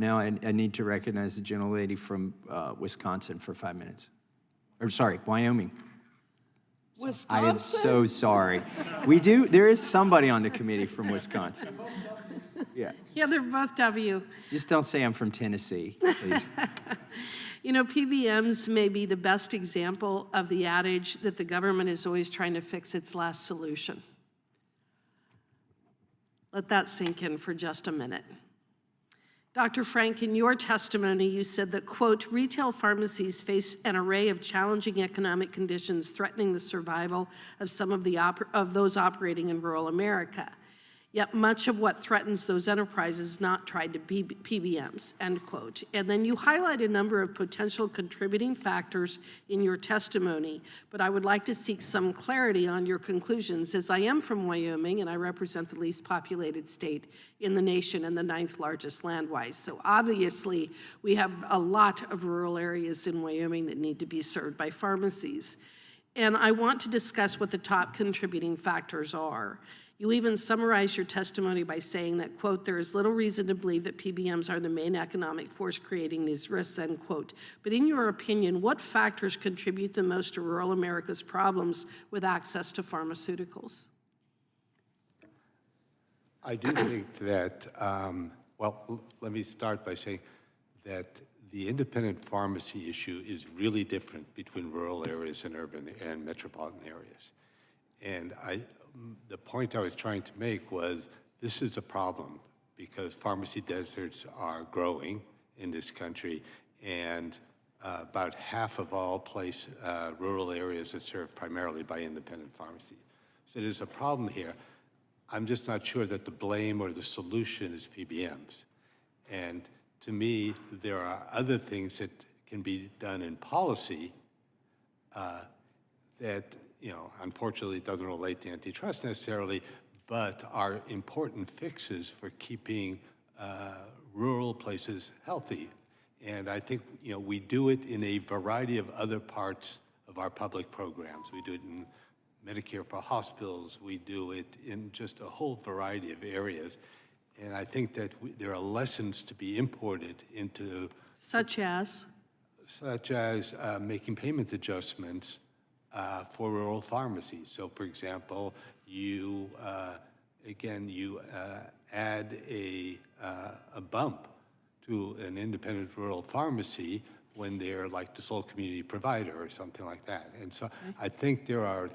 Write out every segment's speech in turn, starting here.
Now I need to recognize the gentlelady from Wisconsin for 5 minutes. Or sorry, Wyoming. Wisconsin? I am so sorry. There is somebody on the committee from Wisconsin. Yeah. Yeah, they're both W. Just don't say I'm from Tennessee, please. You know, PBMs may be the best example of the adage that the government is always trying to fix its last solution. Let that sink in for just a minute. Dr. Frank, in your testimony, you said that, quote, retail pharmacies face an array of challenging economic conditions threatening the survival of some of those operating in rural America. Yet much of what threatens those enterprises is not tied to PBMs, end quote. And then you highlight a number of potential contributing factors in your testimony, but I would like to seek some clarity on your conclusions, as I am from Wyoming and I represent the least populated state in the nation and the 9th largest land-wise. So obviously, we have a lot of rural areas in Wyoming that need to be served by pharmacies. And I want to discuss what the top contributing factors are. You even summarize your testimony by saying that, quote, there is little reason to believe that PBMs are the main economic force creating these risks, end quote. But in your opinion, what factors contribute the most to rural America's problems with access to pharmaceuticals? I do think that, well, let me start by saying that the independent pharmacy issue is really different between rural areas and urban and metropolitan areas. And the point I was trying to make was this is a problem because pharmacy deserts are growing in this country, and about half of all rural areas are served primarily by independent pharmacies. So there's a problem here. I'm just not sure that the blame or the solution is PBMs. And to me, there are other things that can be done in policy that, you know, unfortunately it doesn't relate to antitrust necessarily, but are important fixes for keeping rural places healthy. And I think, you know, we do it in a variety of other parts of our public programs. We do it in Medicare for hospitals. We do it in just a whole variety of areas. And I think that there are lessons to be imported into... Such as? Such as making payment adjustments for rural pharmacies. So, for example, you add a bump to an independent rural pharmacy when they're like the sole community provider or something like that. And so I think there are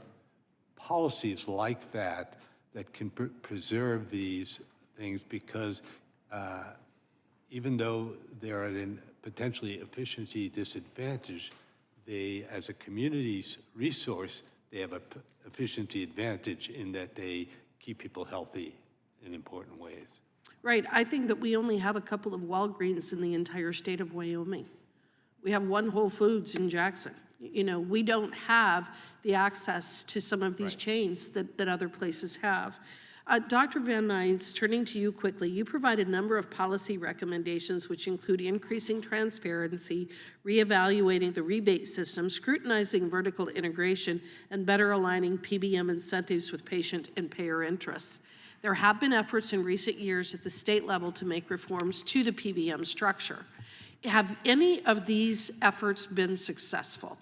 policies like that that can preserve these things because even though they're at a potentially efficiency disadvantage, they, as a community's resource, they have an efficiency advantage in that they keep people healthy in important ways. Right. I think that we only have a couple of Walgreens in the entire state of Wyoming. We have one Whole Foods in Jackson. You know, we don't have the access to some of these chains that other places have. Dr. Van Nuys, turning to you quickly, you provide a number of policy recommendations which include increasing transparency, reevaluating the rebate system, scrutinizing vertical integration, and better aligning PBM incentives with patient and payer interests. There have been efforts in recent years at the state level to make reforms to the PBM structure. Have any of these efforts been successful?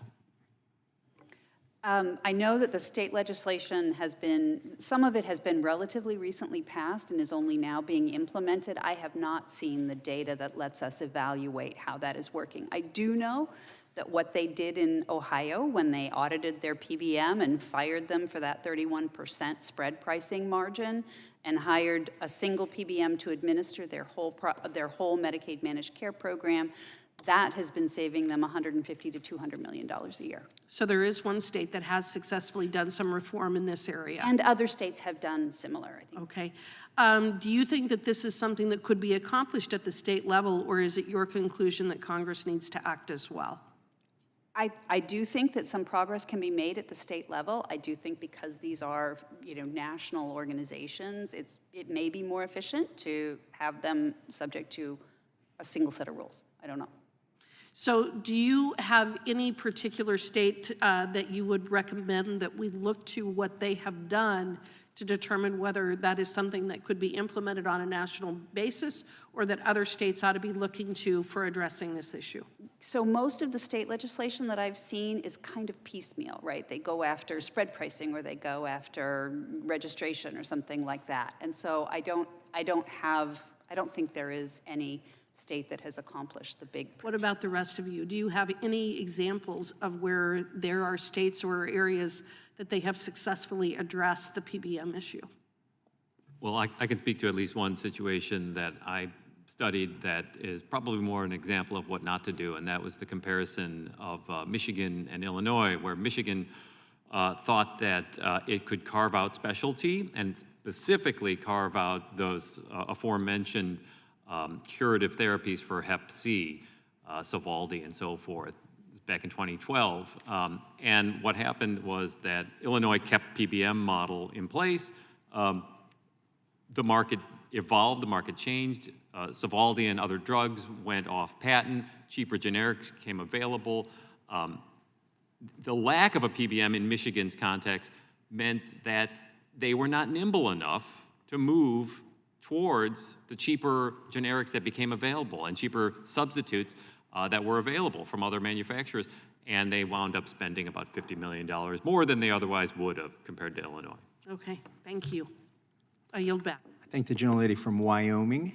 I know that the state legislation has been, some of it has been relatively recently passed and is only now being implemented. I have not seen the data that lets us evaluate how that is working. I do know that what they did in Ohio when they audited their PBM and fired them for that 31% spread pricing margin and hired a single PBM to administer their whole Medicaid managed care program, that has been saving them $150 to $200 million a year. So there is one state that has successfully done some reform in this area. And other states have done similar, I think. Okay. Do you think that this is something that could be accomplished at the state level, or is it your conclusion that Congress needs to act as well? I do think that some progress can be made at the state level. I do think because these are, you know, national organizations, it may be more efficient to have them subject to a single set of rules. I don't know. So do you have any particular state that you would recommend that we look to what they have done to determine whether that is something that could be implemented on a national basis or that other states ought to be looking to for addressing this issue? So most of the state legislation that I've seen is kind of piecemeal, right? They go after spread pricing or they go after registration or something like that. And so I don't think there is any state that has accomplished the big. What about the rest of you? Do you have any examples of where there are states or areas that they have successfully addressed the PBM issue? Well, I can speak to at least one situation that I studied that is probably more an example of what not to do, and that was the comparison of Michigan and Illinois, where Michigan thought that it could carve out specialty and specifically carve out those aforementioned curative therapies for Hep C, Sovaldi, and so forth, back in 2012. And what happened was that Illinois kept PBM model in place. The market evolved, the market changed. Sovaldi and other drugs went off patent, cheaper generics came available. The lack of a PBM in Michigan's context meant that they were not nimble enough to move towards the cheaper generics that became available and cheaper substitutes that were available from other manufacturers. And they wound up spending about $50 million more than they otherwise would have compared to Illinois. Okay, thank you. I yield back. I thank the gentlelady from Wyoming.